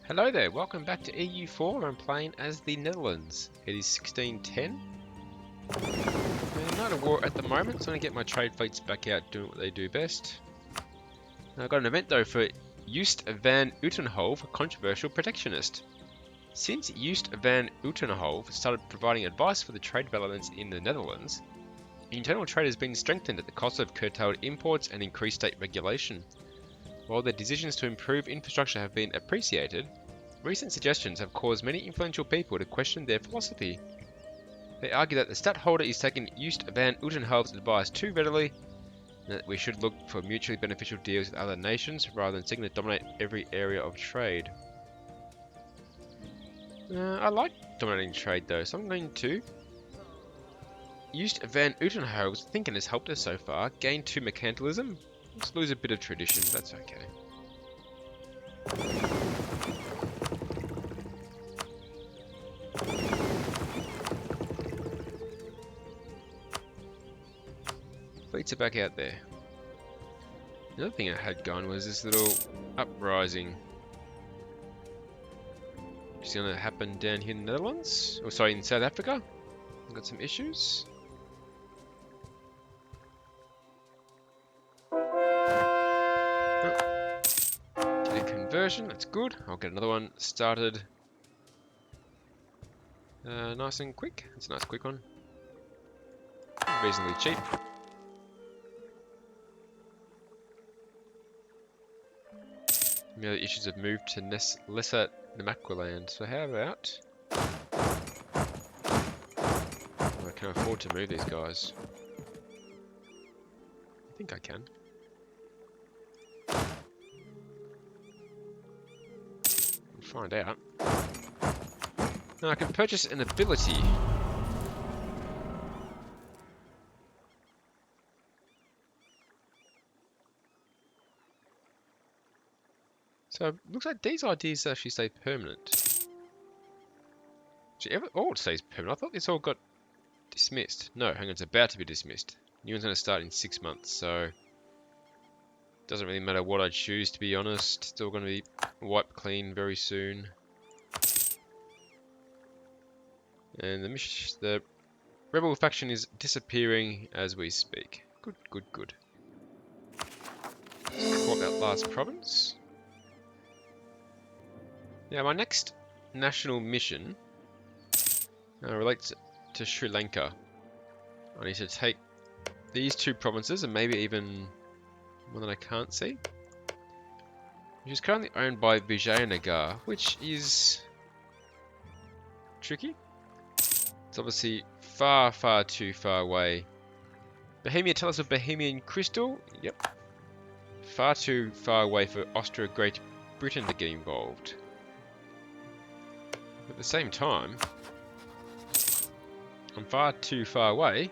Hello there, welcome back to EU4. I'm playing as the Netherlands. It is 1610. We're not at war at the moment, so I'm going to get my trade fleets back out doing what they do best. Now, I've got an event though for Joost van Uitenhove, a controversial protectionist. Since Joost van Uitenhove started providing advice for the trade developments in the Netherlands, internal trade has been strengthened at the cost of curtailed imports and increased state regulation. While their decisions to improve infrastructure have been appreciated, recent suggestions have caused many influential people to question their philosophy. They argue that the stadtholder is taking Joost van Uitenhove's advice too readily, and that we should look for mutually beneficial deals with other nations rather than seeking to dominate every area of trade. I like dominating trade though, so I'm going to Joost van Uitenhove's thinking has helped us so far. Gain 2 mercantilism. Let's lose a bit of tradition, that's okay. Fleets are back out there. Another thing I had going was this little uprising. It's going to happen down here in the Netherlands. Oh, sorry, in South Africa. I've got some issues. Conversion, that's good. I'll get another one started nice and quick. It's a nice quick one. Reasonably cheap. The other issues have moved to lesser Namaqualand. So how about... I can afford to move these guys. I think I can. Find out. Now I can purchase an ability. So it looks like these ideas actually stay permanent. Oh, it stays permanent. I thought this all got dismissed. No, hang on, it's about to be dismissed. New one's going to start in 6 months, so doesn't really matter what I choose, to be honest. Still going to be wiped clean very soon. And the rebel faction is disappearing as we speak. Good, good, good. Let's call that last province. Now, my next national mission relates to Sri Lanka. I need to take these 2 provinces and maybe even one that I can't see, which is currently owned by Vijayanagar, which is tricky. It's obviously far, far too far away. Bohemia, tell us of Bohemian Crystal. Yep. Far too far away for Austria-Great Britain to get involved. At the same time, I'm far too far away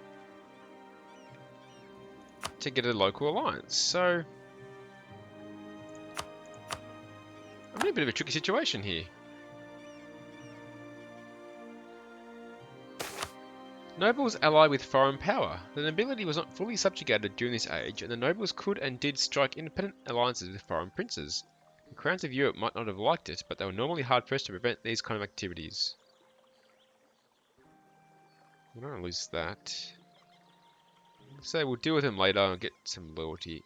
to get a local alliance, so I'm in a bit of a tricky situation here. Nobles ally with foreign power. The nobility was not fully subjugated during this age, and the nobles could and did strike independent alliances with foreign princes. The crowns of Europe might not have liked it, but they were normally hard-pressed to prevent these kind of activities. I don't want to lose that. So we'll deal with them later and get some loyalty.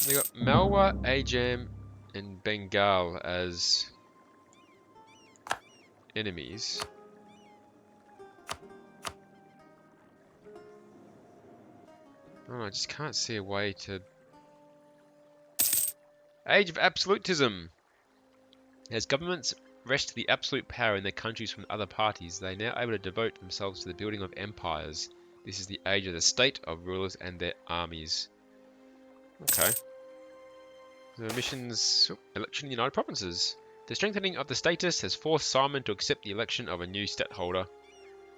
They got Malwa, Ajam, and Bengal as enemies. Oh, I just can't see a way to... Age of Absolutism! As governments wrest the absolute power in their countries from other parties, they are now able to devote themselves to the building of empires. This is the age of the state, of rulers and their armies. Okay. The missions... Election in the United Provinces. The strengthening of the status has forced Simon to accept the election of a new stadtholder.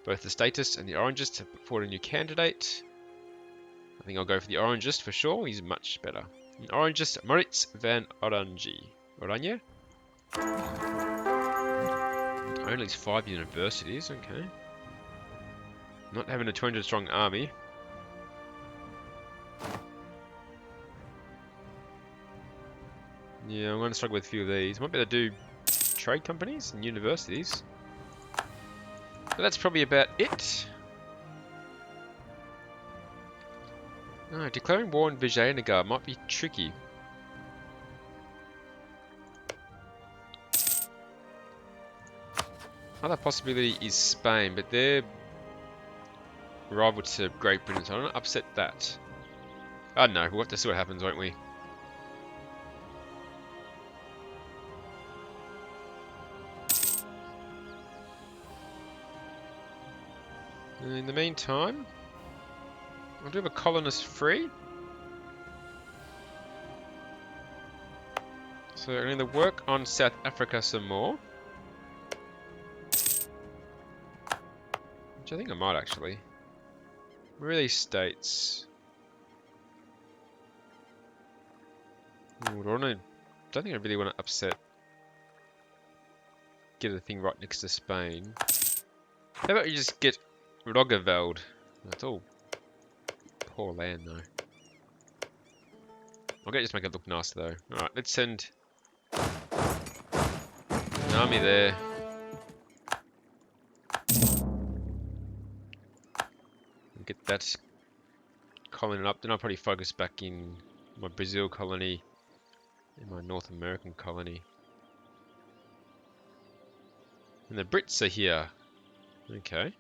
Both the statists and the Orangists have put forward a new candidate. I think I'll go for the Orangist for sure, he's much better. An Orangist, Moritz van Oranje? Only 5 universities, okay. Not having a 200 strong army. Yeah, I'm going to struggle with a few of these. Might be able to do trade companies and universities. But that's probably about it. Oh, declaring war on Vijayanagar might be tricky. Other possibility is Spain, but they're rival to Great Britain, so I don't want to upset that. I don't know, we'll have to see what happens, won't we? In the meantime, I'll do a colonist free. So I'm going to work on South Africa some more. Which I think I might actually. Where are these states? Ooh, don't think I really want to upset. Get the thing right next to Spain. How about you just get Roggeveld? That's all poor land though. I'll just make it look nicer though. Alright, let's send an army there. Get that colony up. Then I'll probably focus back in my Brazil colony and my North American colony. And the Brits are here. Okay.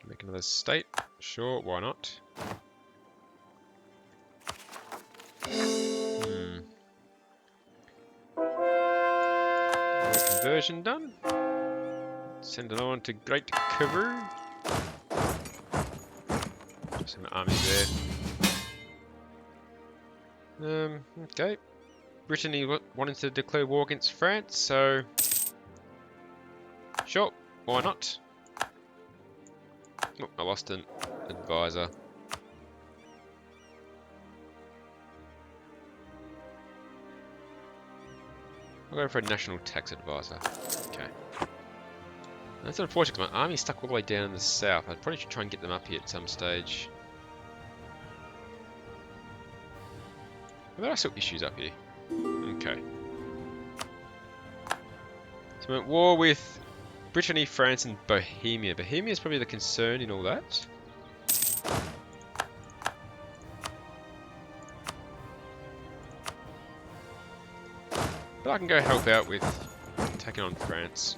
Make another state. Sure, why not? Conversion done. Send it on to Great Karoo. Send an army there. Okay. Brittany wanted to declare war against France, so sure, why not? Oh, I lost an advisor. I'll go for a national tax advisor. Okay. That's unfortunate because my army's stuck all the way down in the south. I probably should try and get them up here at some stage. But there are still issues up here. Okay. So we're at war with Brittany, France, and Bohemia. Bohemia is probably the concern in all that. But I can go help out with taking on France.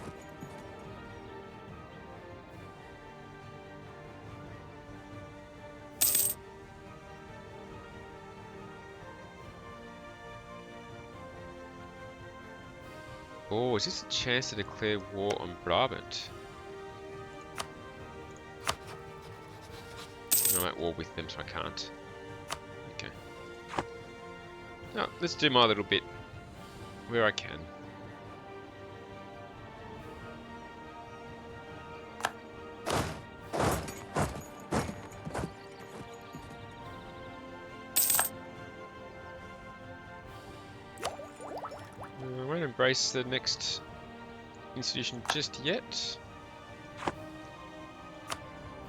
Oh, is this a chance to declare war on Brabant? No, I'm at war with them, so I can't. Okay. Now, let's do my little bit where I can. I won't embrace the next institution just yet.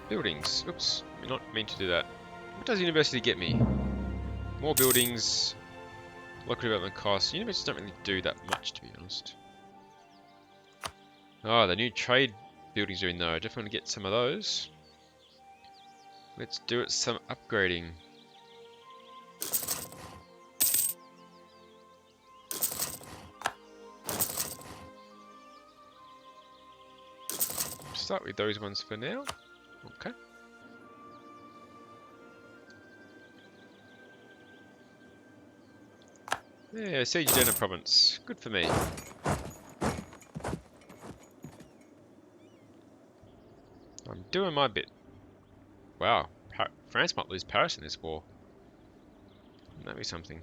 Buildings. Oops, I'm not meant to do that. What does university get me? More buildings, local development costs. Universities don't really do that much, to be honest. Oh, the new trade buildings are in though. I definitely want to get some of those. Let's do it some upgrading. Start with those ones for now. Okay. Yeah, Siege Denner province. Good for me. I'm doing my bit. Wow, France might lose Paris in this war. Wouldn't that be something?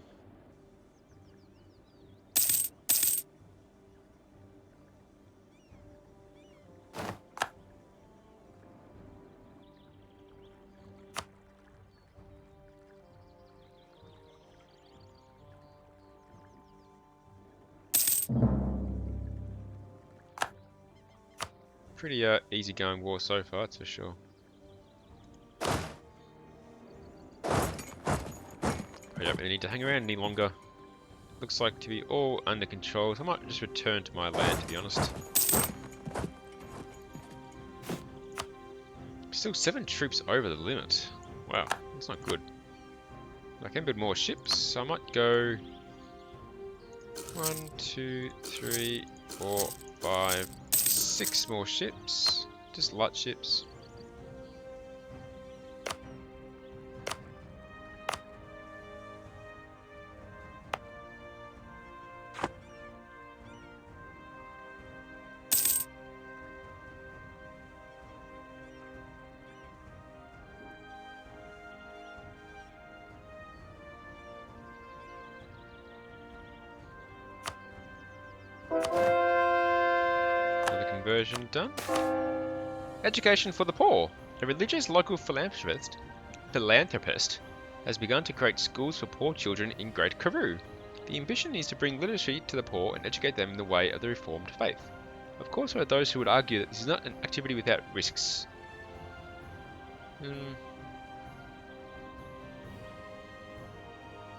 Pretty easy-going war so far, that's for sure. I don't really need to hang around any longer. Looks like to be all under control, so I might just return to my land, to be honest. Still 7 troops over the limit. Wow, that's not good. I can build more ships, so I might go 1, 2, 3, 4, 5, 6 more ships. Just light ships. Conversion done. Education for the poor. A religious local philanthropist has begun to create schools for poor children in Great Karoo. The ambition is to bring literacy to the poor and educate them in the way of the Reformed faith. Of course, there are those who would argue that this is not an activity without risks.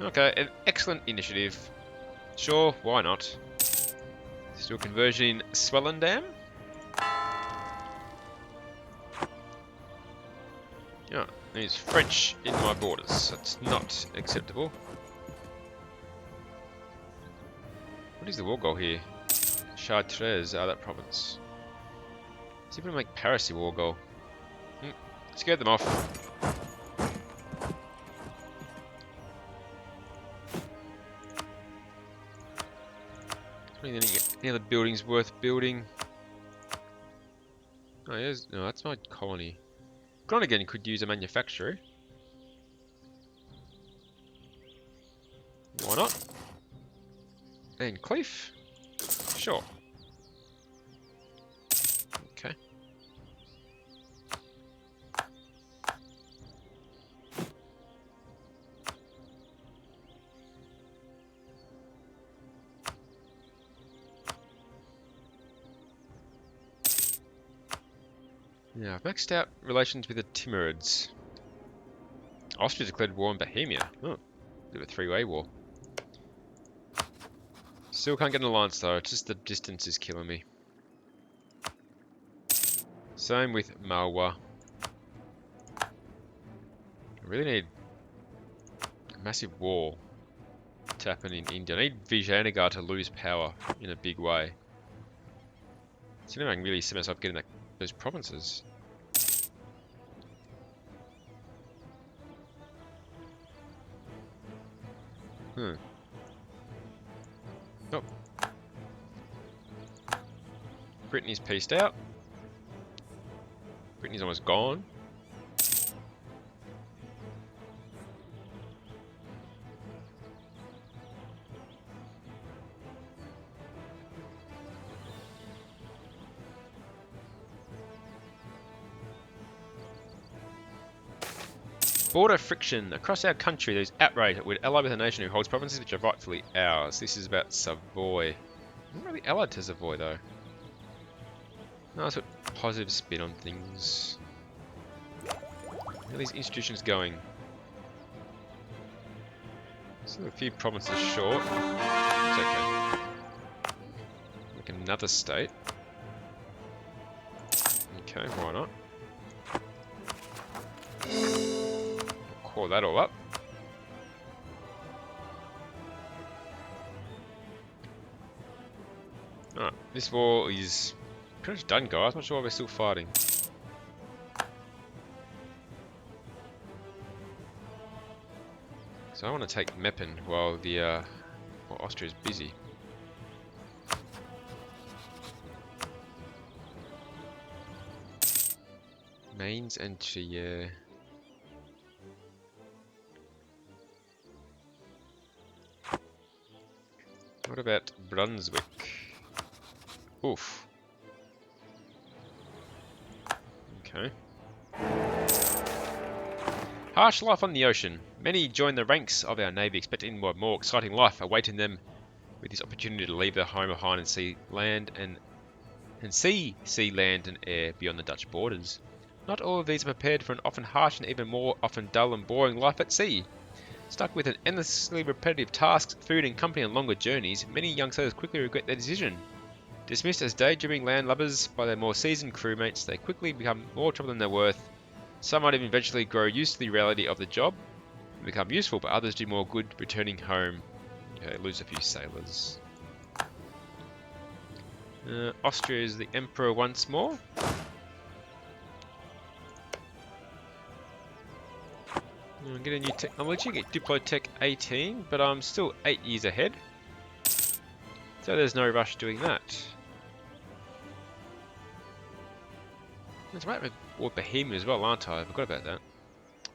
Okay, an excellent initiative. Sure, why not? Still conversion in Swellendam. Yeah, there's French in my borders. That's not acceptable. What is the war goal here? Chartres, that province. See if we can make Paris the war goal. Scared them off. Any other buildings worth building? Oh, no, that's my colony. Groningen could use a manufacturer. Why not? And Cleef? Sure. Okay. Yeah, I've maxed out relations with the Timurids. Austria declared war on Bohemia. Oh, bit of a 3-way war. Still can't get an alliance though, it's just the distance is killing me. Same with Malwa. I really need a massive war to happen in India. I need Vijayanagar to lose power in a big way. So now I can really see myself getting those provinces. Oh. Brittany's pieced out. Brittany's almost gone. Border friction. Across our country, there's outrage that we'd ally with a nation who holds provinces which are rightfully ours. This is about Savoy. I'm not really allied to Savoy, though. Nice positive spin on things. How are these institutions going? Still a few provinces short. It's okay. Like another state. Okay, why not? Core that all up. Alright, this war is pretty much done, guys. I'm not sure why we're still fighting. So I want to take Meppen while Austria is busy. Mainz and Trier. What about Brunswick? Oof. Okay. Harsh life on the ocean. Many join the ranks of our navy, expecting more exciting life awaiting them with this opportunity to leave their home behind and see land and land and air beyond the Dutch borders. Not all of these are prepared for an often harsh and even more often dull and boring life at sea. Stuck with an endlessly repetitive tasks, food and company on longer journeys, many young sailors quickly regret their decision. Dismissed as daydreaming landlubbers by their more seasoned crewmates, they quickly become more trouble than they're worth. Some might even eventually grow used to the reality of the job and become useful, but others do more good returning home. Okay, lose a few sailors. Austria is the emperor once more. Get a new technology, get Diplo Tech 18, but I'm still 8 years ahead. So there's no rush doing that. That's right, with War Bohemia as well, aren't I? I forgot about that.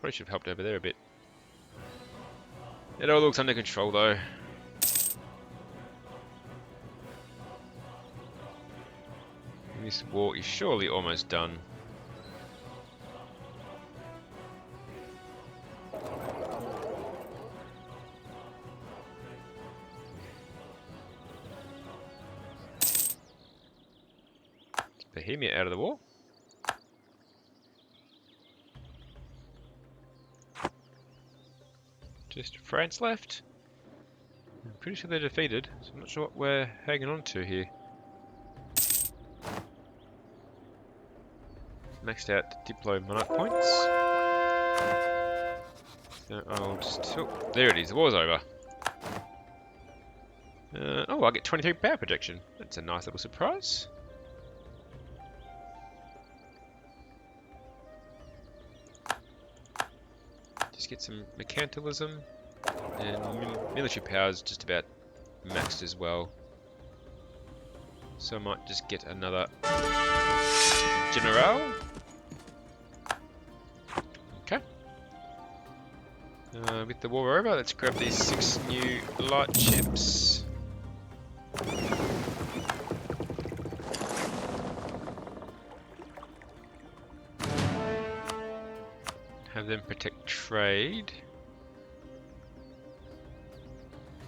Probably should have helped over there a bit. It all looks under control though. And this war is surely almost done. Is Bohemia out of the war? Just France left. I'm pretty sure they're defeated, so I'm not sure what we're hanging on to here. Maxed out Diplo Monarch points. So I'll just... Oh, there it is, the war's over. Oh, I get 23 power projection. That's a nice little surprise. Just get some mercantilism, and military power is just about maxed as well. So I might just get another general. Okay. With the war over, let's grab these 6 new light ships. Have them protect trade.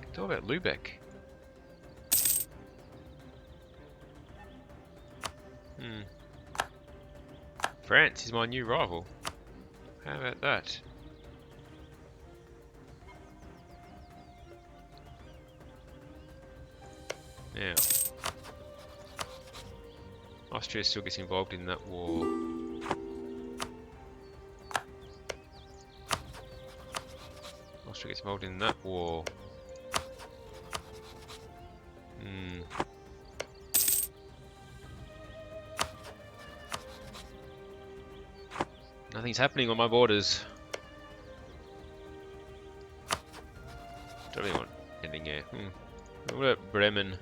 It's all about Lubeck. France is my new rival. How about that? Now, Austria still gets involved in that war. Austria gets involved in that war. Nothing's happening on my borders. Don't really want anything here. What about Bremen?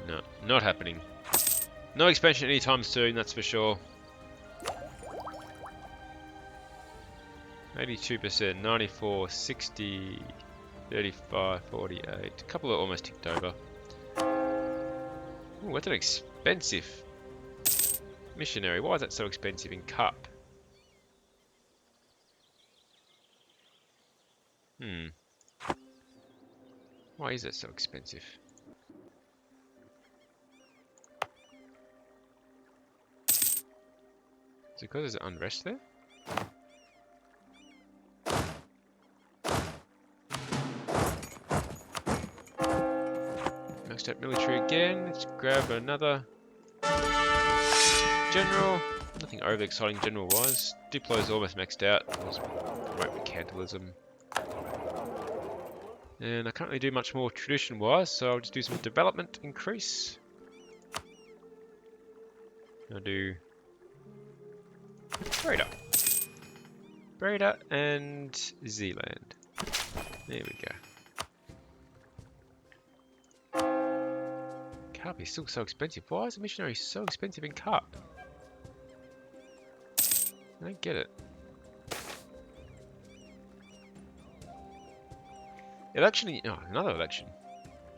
No, not happening. No expansion anytime soon, that's for sure. 82%, 94, 60, 35, 48. A couple are almost ticked over. Ooh, that's an expensive missionary. Why is that so expensive in Cup? Why is that so expensive? Is it because there's unrest there? Maxed out military again. Let's grab another general. Nothing overly exciting general wise. Diplo's almost maxed out. Let's promote mercantilism. And I can't really do much more tradition wise, so I'll just do some development increase. I'll do Breda and Zealand. There we go. Carp is still so expensive. Why is a missionary so expensive in Carp? I don't get it. Election, another election.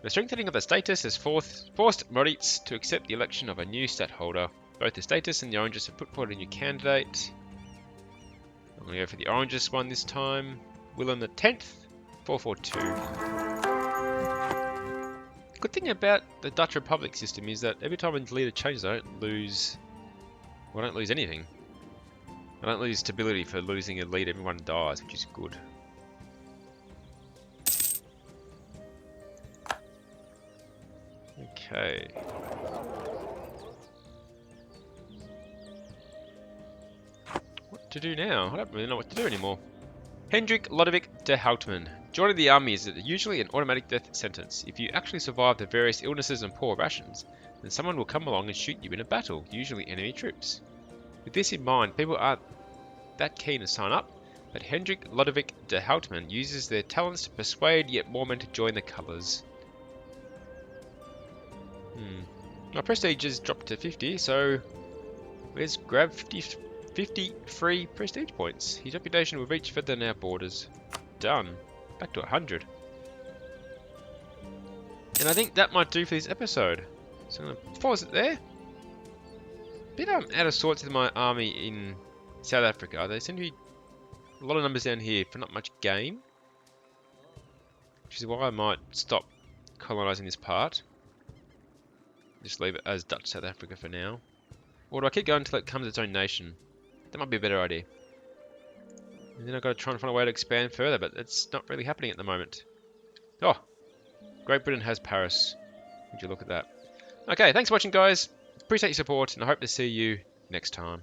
The strengthening of the status has forced Moritz to accept the election of a new stadtholder. Both the status and the Oranges have put forward a new candidate. I'm going to go for the Oranges one this time. Willem X, 442. Good thing about the Dutch Republic system is that every time a leader changes, I don't lose anything. I don't lose stability for losing a lead. Everyone dies, which is good. Okay. What to do now? I don't really know what to do anymore. Hendrik Lodovic de Houtman. Joining the army is usually an automatic death sentence. If you actually survive the various illnesses and poor rations, then someone will come along and shoot you in a battle, usually enemy troops. With this in mind, people aren't that keen to sign up, but Hendrik Lodovic de Houtman uses their talents to persuade yet more men to join the colours. My prestige has dropped to 50, so let's grab 50 free prestige points. His reputation will reach further than our borders. Done. Back to 100. And I think that might do for this episode. So I'm going to pause it there. Bit out of sorts with my army in South Africa. There seem to be a lot of numbers down here for not much game. Which is why I might stop colonising this part. Just leave it as Dutch South Africa for now. Or do I keep going until it becomes its own nation? That might be a better idea. And then I've got to try and find a way to expand further, but it's not really happening at the moment. Oh! Great Britain has Paris. Would you look at that? Okay, thanks for watching, guys. Appreciate your support, and I hope to see you next time.